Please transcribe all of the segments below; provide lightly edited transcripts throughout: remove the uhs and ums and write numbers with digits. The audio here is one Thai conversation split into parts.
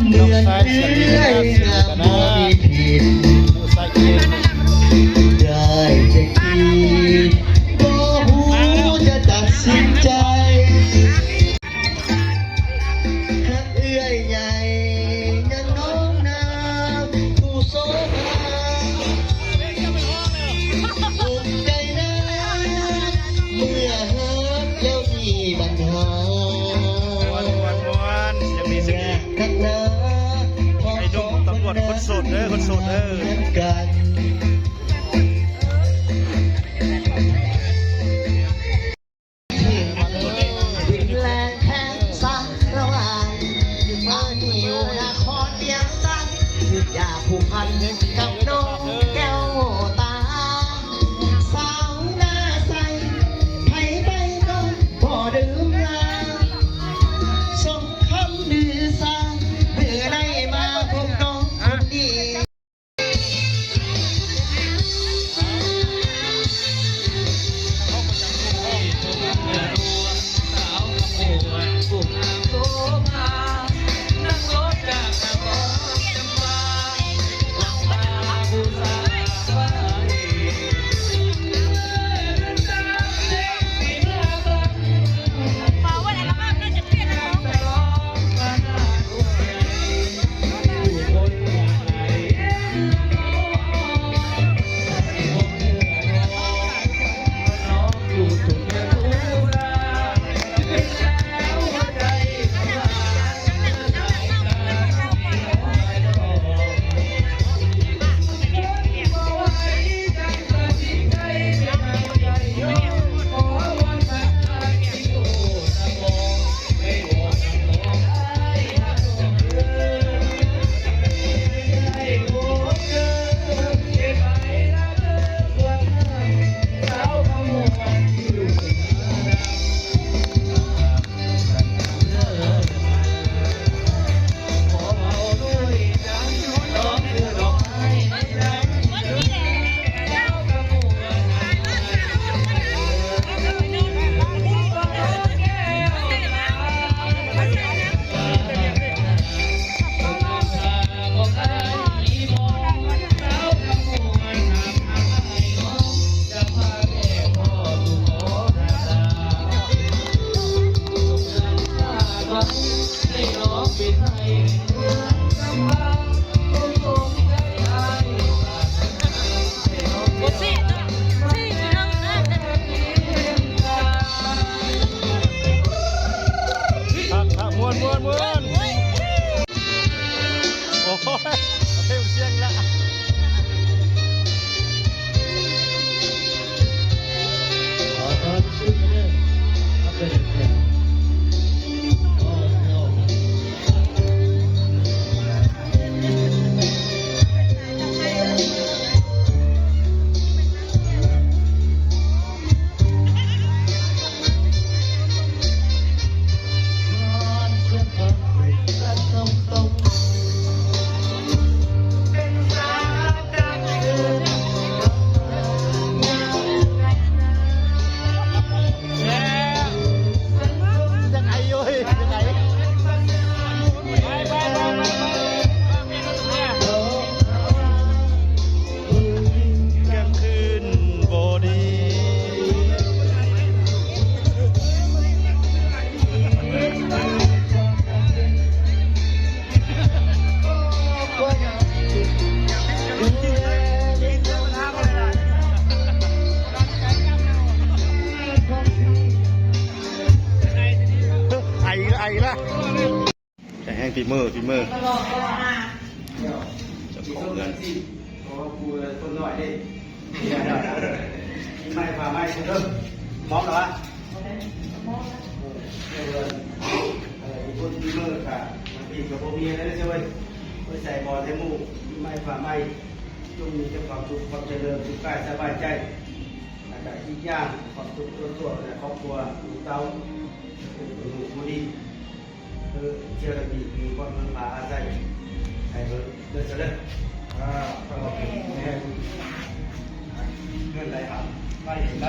เหมือนเรื่อยงามมีผิดได้แต่คิดบ่หูจะตัดสินใจหักเอื้อยใหญ่ยังน้องนาผู้โสภาภูมิใจนะเมื่อหักแล้วมีปัญหานักหนาไอ้ดงตำรวจคนโสดเด้อคนโสดเด้อผูกพันกับน้องแก้วตาสาวหน้าใสไผไปก่อนบ่ดื่มลาส่งคำดื้อสาเมื่อได้มาพบน้องคนดีแต่แห้งฝีมือจะของเงินกูคนหน่อยดิไม่พาไม่คุณเริ่มมองหรอวะคนฝีมือค่ะมันปีกับโบเมียได้ใช่ไหมไม่ใส่บอลเทมูไม่พาไม่ต้องมีความสุขความเจริญสุขกายสบายใจอากาศที่ยากความสุขตัวและครอบครัวอยู่เต้าอยู่บุรีเชื่อระบีมีคนมันมาอาศัยไอ้เบิร์ดเสด็จก็ไม่ให้เงินไหลครับไม่เห็นไหม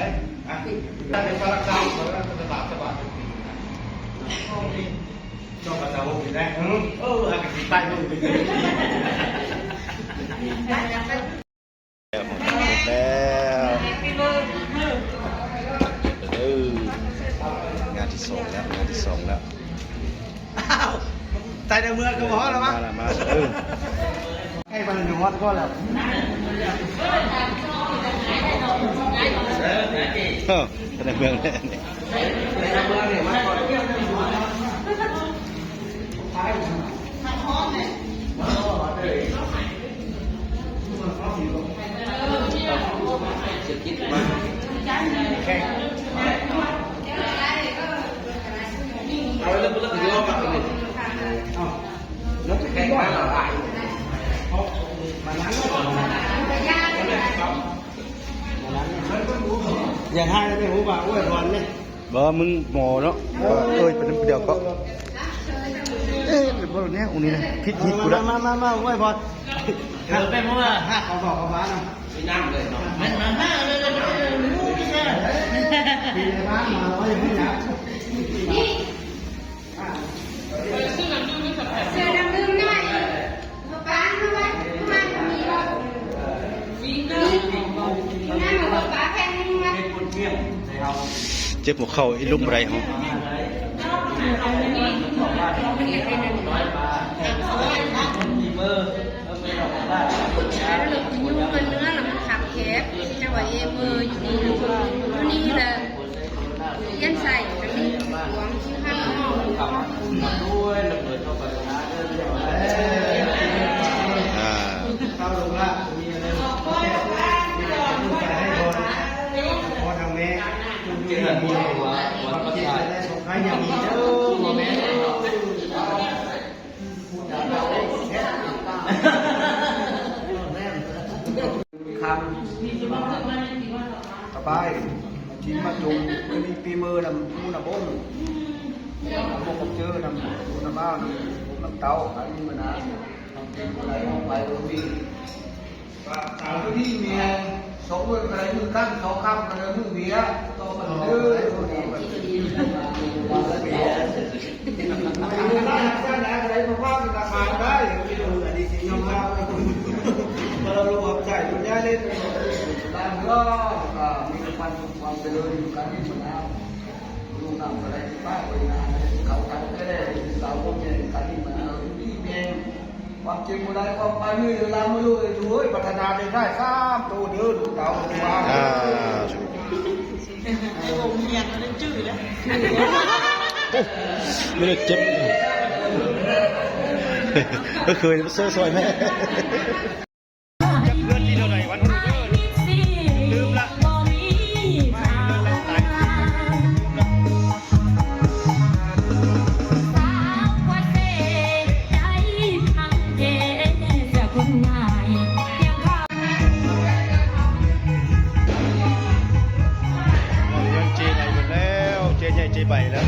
ถ้าเป็นพลังงานเราก็จะบาดเป็นปีนะ ชอบภาษาโลกอยู่ได้อากาศใต้มือไปเลย แล้วหมดแล้วงานที่สองแล้วงานที่สองแล้ว อ้าวใต้ในเมืองก็พอแล้วมั้ง มาละมาละให้มันหนึ่งวัดก็แล้ว ในเมืองเนี่ย ในเมืองเนี่ยมันก็จะคิดว่าแค่เอาแล้วก็เยอะมากเลยแล้วจะแข่งกันอะไรอย่างให้ไม่หูบ่าอ้วยพรเนี่ย บ่มึงหมอเนาะเป็นเดี๋ยวก็เป็นพวกนี้องค์นี้นะพิษฮิตกูละ มาอ้วยพรเธอเป็นเพราะว่าหักเขาบอกเขาบ้านนะมีน้ำเลยเนาะมันมาเลยมีในบ้านมาแล้วยังไม่หนัก เสือดำลืมหน่อยมาป้ามาไว้มามีหรอมีเนอะนั่นหนูบอกป้าแพงนึงนะ เป็นคนเที่ยงในเรา เจ็บหัวเข่าไอ้ลุ่มไรเขา มีเบอร์ไม่หลอกได้ แล้วหนูยุ่งเงินเนื้อหลังขับแคบจะว่าเอเมอร์อยู่นี่อยู่นี่แหละยันใส่กันนี่หวงชิ้นห้าหม้อ ขับด้วยระเบิดเข้าไปนะเข้าลงละมีอะไรมีอะไรให้พอทางแม่คุณดูมีหัวประกาศได้สงครามยังมีเด้อหัวแม่คำสบายชิ้นมาจุ่มมีปีมือนำมูนำบงพวกผมเจอนำมูนำบ้านนำเตาอันนี้มันนะทำเป็นอะไรไปตรงนี้สาวที่มีสองคนอะไรมือกั้นสองคำอะไรมือเบียต่อมาเด้ออะไรมาว่าเป็นราคาได้ไม่ดูอันนี้สิ่งยอมรับเรารู้ว่าใจมันยากเล่นได้ก็มีความเจริญการที่มันเอาลูกนำอะไรป้ายไปงานเขาทำก็ได้เราพวกนี้การที่มันเอาที่เองความจริงมันได้ความไปนี่เราไม่รู้เลยดูพัฒนาได้ซ้ำตัวเดียวดูเต่าตัวไม่ได้เจ็บก็เคยเสื้อสวยไหมเพื่อนที่เท่าไหร่วันลืมละเจใบแล้ว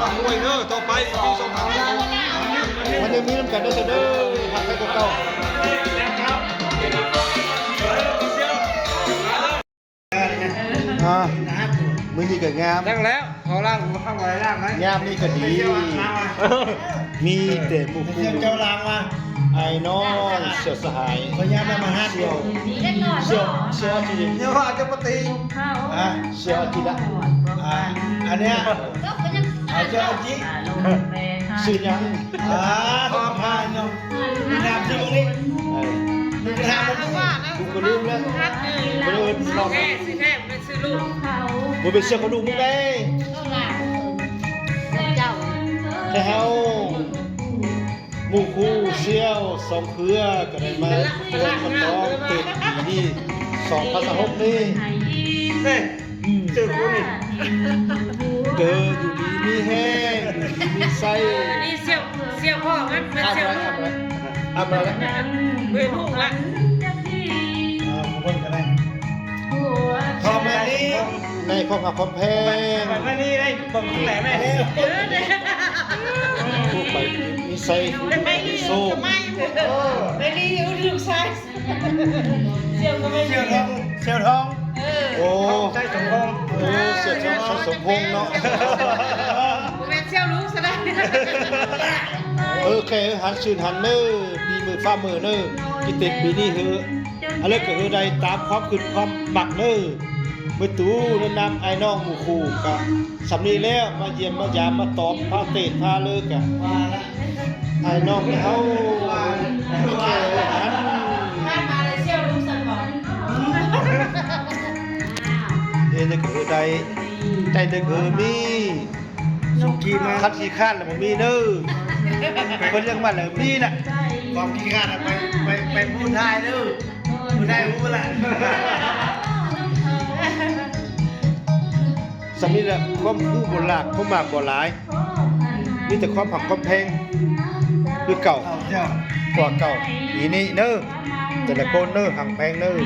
ละมวยเด้อต่อไปปีสองพันมันยังมีน้ำกันได้เด้อทำให้ตัวเก่ามือนี่ก็งาม นั่งแล้วขอล่างข้างไว้ล่างไหม งามนี่ก็ดี มีแต่หมู่คู่ เจ้าล่างมา ไอ้น้องเสือสหาย พยายามมาห้าเดียว เสือจี เดี๋ยวอาจจะปฏิอ่ะ เสือจีละ อันเนี้ยอาจจะจิ สื่อยัง ขอพานเนาะมีน้ำที่ตรงนี้มีน้ำที่นี่ กูก็ลืมแล้วไม่ได้ลอง แม่สิแม่เป็นซื้อลูก มึงเป็นเสือเขาดูมึงได้แต่เฮาหมู่คู่เชี่ยวสองเครือก็ได้มาต้นมาต้องติดปีนี่2016นี่ เฮ้ยเจอกูนี่ เกิดอยู่ดีมีแห้งอยู่ดีมีไส้ นี่เสี่ยวพ่อมันเสี่ยวลูก เอามาแล้ว เบื่อลูกละ คนกันเลยพอมานี้ ในความหักความแพง มานี้ได้บังแต่แม่เร็ว ผู้ไปมีไส้มีโซ่ ไม่ดีอยู่ลูกชายเสี่ยวก็ไม่ เชี่ยวทองเชี่ยวทอง โอ้ ใช่สมพงษ์ เสียชาสมพงษ์เนาะ ผมเป็นเสี่ยวลูกซะได้ แค่หันชื่นหันเนอปีมือฟ้ามือเนอกิติปีนี้เฮืออะไรก็เฮือใดตามความขึ้นความบักเนอเมื่อตู้แนะนำไอ้น้องหมู่คู่กะสำนีแล้วมาเยี่ยมมายามมาตอบพาเตะพาเลิกกะ มาละ ไอ้น้องเฮาไม่แก่หัน ถ้ามาเลยเสี่ยวลูกสันบอก เอ็นก็เฮือใดใจเด็กเฮือมี สุกี้มา คัดขี้ข้านแล้วบ่มีเด้อเพิ่นยังมาแล้วมีน่ะ ความขี้ขาดไปพูดไทยดูพูดไทยพูดละ สำนี้แหละความคู่บ่หลากความมากบ่หลายมีแต่ความผักความแพงคือเก่า เอาเจ้า กว่าเก่าปีนี้เด้อแต่ละคนเด้อหักแพงเด้อ